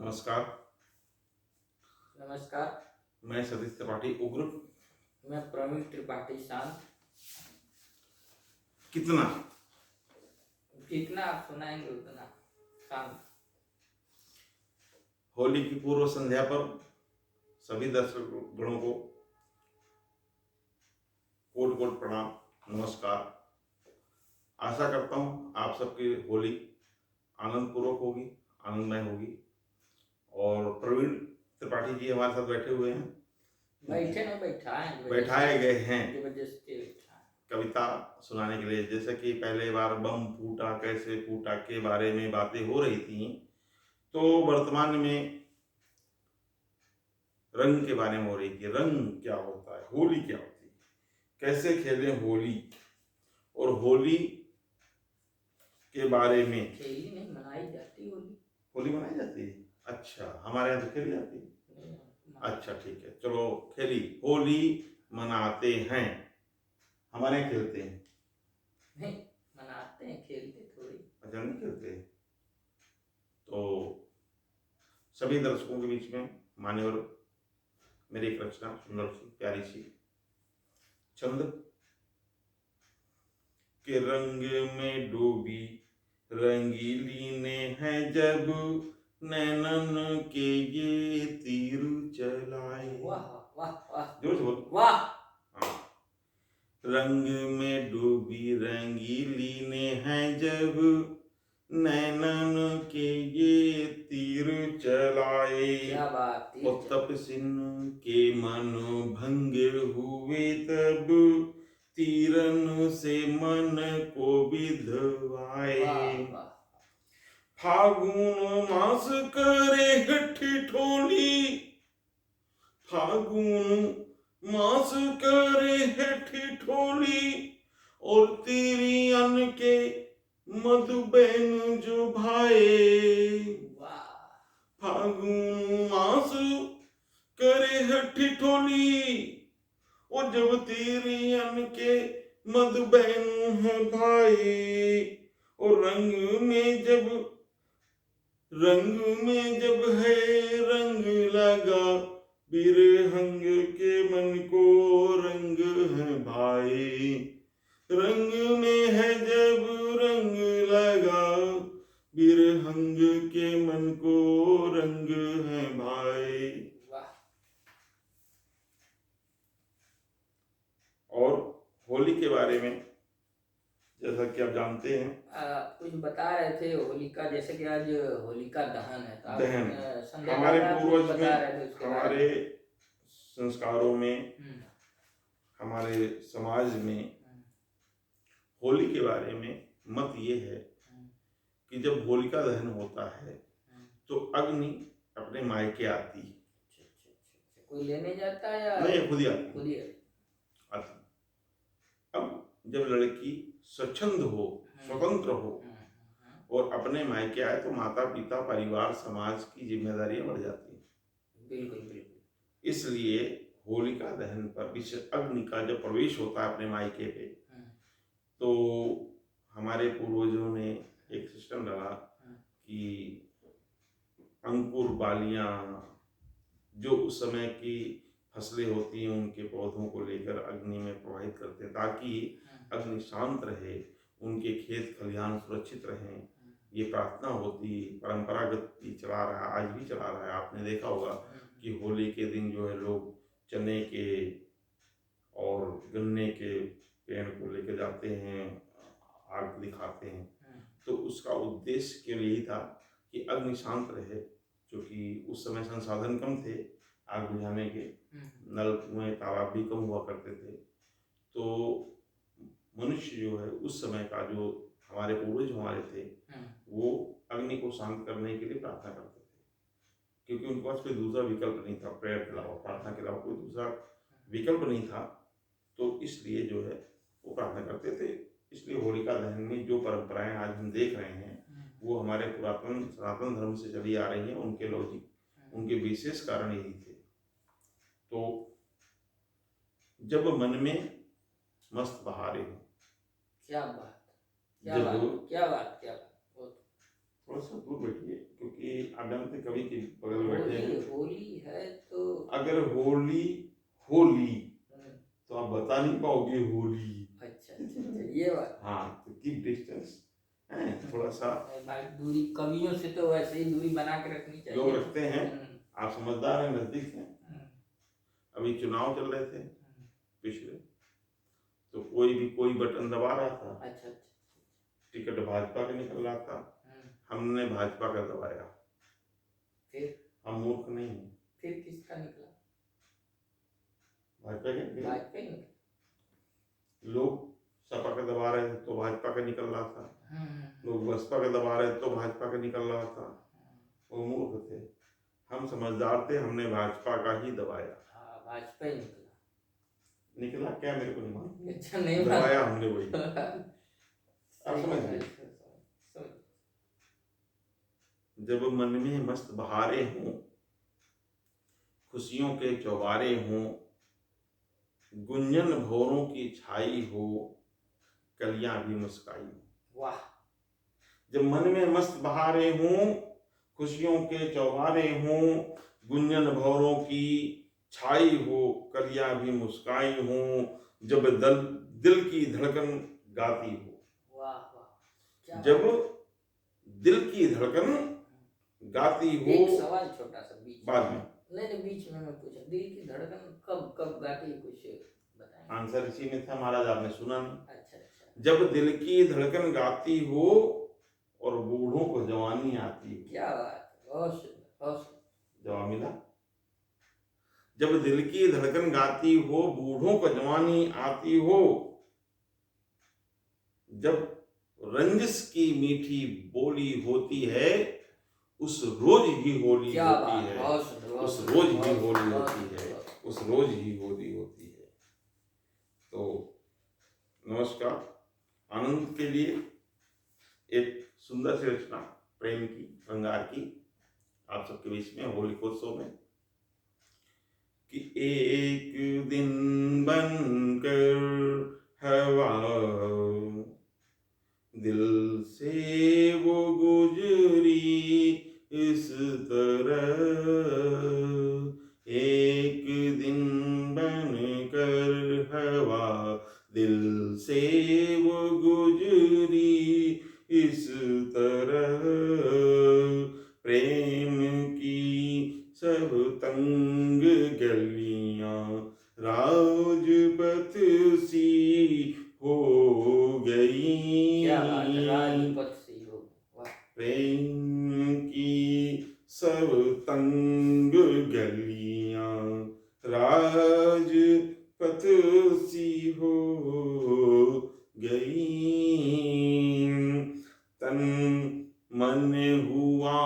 नमस्कार। नमस्कार। मैं सतीश त्रिपाठी उग्र। मैं प्रवीण त्रिपाठी शांत। कितना जितना आप सुनाएंगे उतना शांत। होली की पूर्व संध्या पर सभी दर्शक गणों को कोट कोट प्रणाम, नमस्कार। आशा करता हूँ आप सबकी होली आनंद पूर्वक होगी, आनंदमय होगी। और प्रवीण त्रिपाठी जी हमारे साथ बैठे हुए हैं। बैठाए गए हैं कविता सुनाने के लिए। जैसे कि पहले बार बम फूटा कैसे फूटा के बारे में बातें हो रही थी, तो वर्तमान में रंग के बारे में हो रही थी। रंग क्या होता है, होली क्या होती है, कैसे खेलें होली, और होली के बारे में। खेली नहीं, मनाई जाती होली। होली मनाई जाती है? अच्छा, हमारे यहाँ तो खेली जाती है। अच्छा ठीक है, चलो खेली होली मनाते हैं। हमारे यहाँ खेलते हैं? नहीं, मनाते हैं, खेलते थोड़ी। अच्छा, नहीं खेलते। तो सभी दर्शकों के बीच में मान्यवर मेरी एक रचना, सुंदर सी प्यारी सी छंद के रंग में डूबी रंगीली ने है जब नैनन के ये तीर चलाए। वाह वाह वाह, जोर से बोलो वाह। हाँ। रंग में डूबी रंगीली ने है जब नैनन के ये तीर चलाए। क्या बात। तपसिन के मन भंग हुए तब तीरन से मन को विधवाए। फागुन मास करे ठिठोली, फागुन मास करे ठिठोली, और तिरियन के मधुबैन जो भाए। फागुन मास करे ठिठोली, और जब तिरियन के मधुबैन है भाई। और रंग में जब है रंग लगा, बिरहंग के मन को रंग है भाई। रंग में है जब रंग लगा, बिरहंग के मन को रंग है भाई। और होली के बारे में जैसा कि आप जानते हैं, कुछ बता रहे थे होलिका, जैसे कि आज होलिका दहन है, तो दहन हमारे पूर्वज में, हमारे संस्कारों में, हमारे समाज में होली के बारे में मत ये है कि जब होलिका दहन होता है तो अग्नि अपने मायके आती है। कोई लेने जाता है या नहीं, खुद ही आती। आती। अब जब लड़की स्वच्छंद हो, स्वतंत्र हो और अपने मायके आए तो माता पिता परिवार समाज की जिम्मेदारियां बढ़ जाती हैं। बिल्कुल बिल्कुल। इसलिए होलिका दहन पर विशेष अग्नि का जब प्रवेश होता है अपने मायके पे, तो हमारे पूर्वजों ने एक सिस्टम डाला कि अंकुर बालियां जो उस समय की फसलें होती हैं उनके पौधों को लेकर अग्नि में प्रवाहित करते हैं, ताकि अग्नि शांत रहे, उनके खेत खलिहान सुरक्षित रहें। ये प्रार्थना होती, परंपरागत चला रहा, आज भी चला रहा है। आपने देखा होगा कि होली के दिन जो है लोग चने के और गन्ने के पेड़ को लेकर जाते हैं, आग दिखाते हैं। तो उसका उद्देश्य केवल यही था कि अग्नि शांत रहे, क्योंकि उस समय संसाधन कम थे आग बुझाने के, नल कुएं तालाब भी कम हुआ करते थे। तो मनुष्य जो है उस समय का, जो हमारे पूर्वज हमारे थे, वो अग्नि को शांत करने के लिए प्रार्थना करते थे, क्योंकि उनके पास कोई दूसरा विकल्प नहीं था। प्रेयर के अलावा, प्रार्थना के अलावा कोई दूसरा विकल्प नहीं था। तो इसलिए जो है वो प्रार्थना करते थे। इसलिए होलिका दहन में जो परंपराएं आज हम देख रहे हैं वो हमारे पुरातन सनातन धर्म से चली आ रही हैं। उनके लॉजिक, उनके विशेष कारण यही थे। तो जब मन में मस्त बहारें हो, क्या बात, क्या बात, क्या बात, क्या बात। थोड़ा सा दूर बैठिए, क्योंकि आप जानते कवि के बगल बैठे हैं, होली है तो अगर होली होली हम्म, तो आप बता नहीं पाओगे होली। अच्छा अच्छा अच्छा, ये बात हाँ, तो कीप डिस्टेंस है थोड़ा सा, भाई दूरी कवियों से तो वैसे ही दूरी बना के रखनी लोग चाहिए। रखते हैं। आप समझदार हैं, नजदीक हैं। हम्म, अभी चुनाव चल रहे थे हम्म, पिछले, तो कोई बटन दबा रहा था, अच्छा अच्छा, टिकट भाजपा का निकल रहा था, हम्म, हमने भाजपा का दबाया। फिर हम मूर्ख नहीं हैं, फिर किसका निकला? भाजपा के निकला। भाजपा ही निकला। लोग सपा का दबा रहे थे तो भाजपा का निकल रहा था, हम्म, लोग बसपा का दबा रहे थे तो भाजपा का निकल रहा था। वो मूर्ख थे, हम समझदार थे, हमने भाजपा का ही दबाया। हाँ भाजपा ही निकला। निकला क्या मेरे को नहीं मालूम, अच्छा नहीं दबाया हमने वही। सही आप समझ है, गए। समझ। जब मन में मस्त बहारे हों, खुशियों के चौबारे हों, गुंजन भौरों की छाई हो, कलियां भी मुस्काई हो। वाह, जब मन में मस्त बहारे हों, खुशियों के चौबारे हों, गुंजन भौरों की छाई हो, कलियां भी मुस्काई हो, जब दिल की धड़कन गाती हो। वाह वाह, क्या जब बात दिल की धड़कन गाती है। हो। एक सवाल छोटा सा बीच बाद में नहीं बीच में मैं पूछा, दिल की धड़कन कब कब गाती है, कुछ बताएं। आंसर इसी में था महाराज, आपने सुना नहीं। अच्छा अच्छा, जब दिल की धड़कन गाती हो और बूढ़ों को जवानी आती हो। क्या बात है, बहुत सुंदर बहुत सुंदर। जवाब मिला। जब दिल की धड़कन गाती हो, बूढ़ों को जवानी आती हो, जब रंजिश की मीठी बोली होती है, उस रोज ही होली क्या होती बात, है। बहुत सुंदर, बहुत उस सुंदर, रोज ही बहुत होली सुंदर, होती बहुत है, सुंदर। उस रोज ही होली होती है। तो नमस्कार, आनंद के लिए एक सुंदर सी रचना प्रेम की, श्रृंगार की, आप सबके बीच में होलिकोत्सव में, कि एक दिन बनकर हवा दिल से वो गुजरी इस तरह, एक दिन बनकर हवा दिल से वो गुजरी इस तरह, प्रेम की सब तंग गलियां राजपथ सी हो गई। क्या बात है, राजपथ सी हो। वाह, प्रेम की सब तंग गलियां राजपथ सी हो गई, तन मन हुआ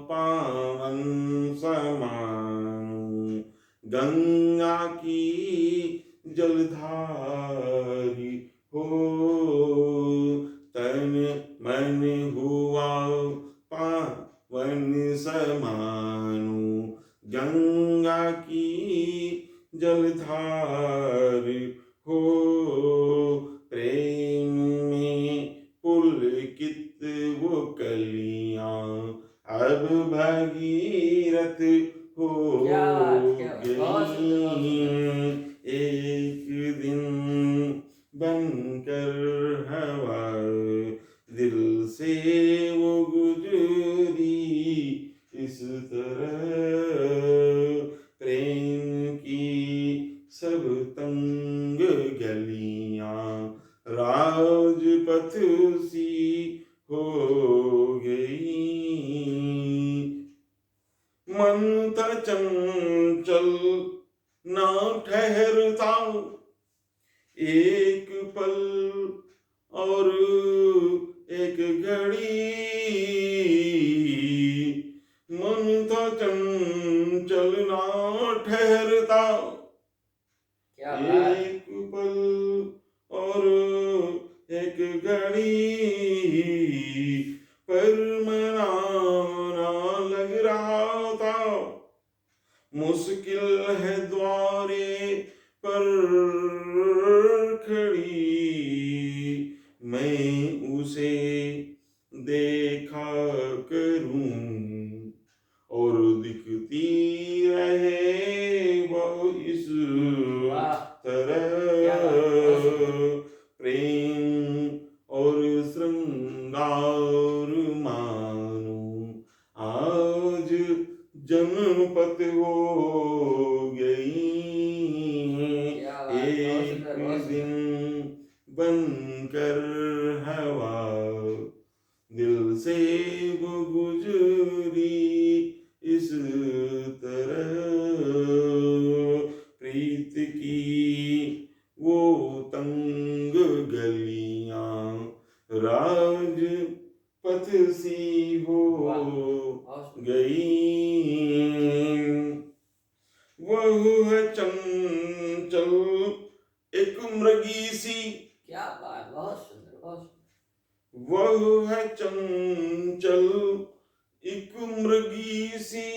पावन समान, गंगा की जलधारी हो, तन मन हुआ पावन समानु, गंगा की जलधार हो, प्रेम में पुलकित वो कलियां अब भगीरथ हो क्या बात, क्या बात, बहुत सुंदर, बहुत गई। सुंदर। एक दिन बनकर हवा दिल से वो गुजरी इस तरह, प्रेम की सब तंग गलियां राजपथ सी हो गई, मन था चंचल ना ठहरता एक पल और एक घड़ी, मन था चंचल ना ठहरता क्या बात, एक पल और एक घड़ी, पर मना ना लग रहा था, मुश्किल है द्वारे पर खड़ी, मैं उसे देखा करूं और दिखती रहे वो इस वाह तरह क्या बात है, बहुत सुंदर। प्रेम और श्रृंगार मानो आज जनपत हो गई हैं। क्या बात, बहुत एक सुंदर बहुत सुंदर। दिन बनकर हवा दिल से वो गुजरी इस तरह प्रीत की वो तंग गलियां राज पथ सी हो वाह बहुत सुंदर। गई। वह है चंचल एक मृगी सी, क्या बात, बहुत सुंदर बहुत सुंदर। वह है चंचल एक मृगी सी,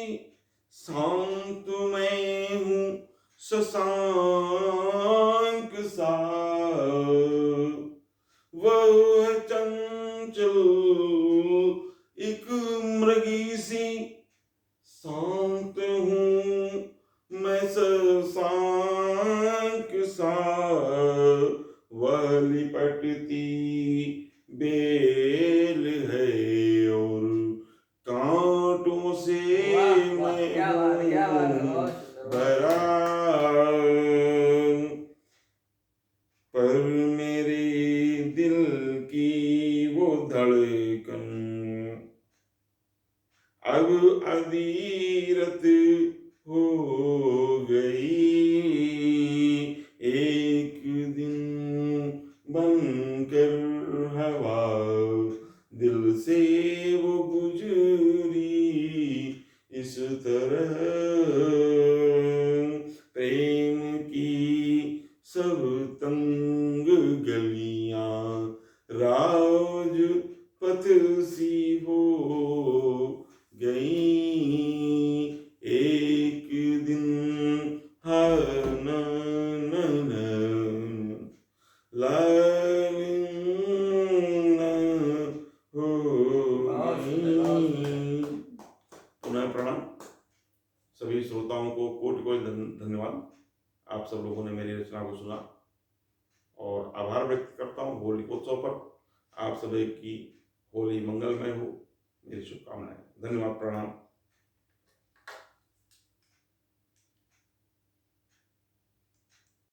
शांत मैं हूँ शशांक सा। वह है चंचल एक मृगी सी, शांत हूँ मैं शशांक सा। वह लिपटती बेल है और कांटों से वाह वाह मैं क्या बात है, क्या बात है, हूँ बहुत सुंदर बहुत भरा। सुंदर। पर मेरे दिल की वो धड़कन अब अधीरत हो गई। एक दिन बनकर हवा दिल से वो गुजरी इस तरह प्रेम की सब तंग गलियां राज पथ सी हो गई। एक दिन हाँ न न न ला न हो बहुत सुंदर बहुत सुंदर। गई। पुनः प्रणाम सभी श्रोताओं को, कोटि कोटि धन्यवाद। आप सब लोगों ने मेरी रचना को सुना और आभार व्यक्त करता हूँ होलिकोत्सव पर। आप सभी की होली मंगलमय हो, मेरी शुभकामनाएं। धन्यवाद, प्रणाम।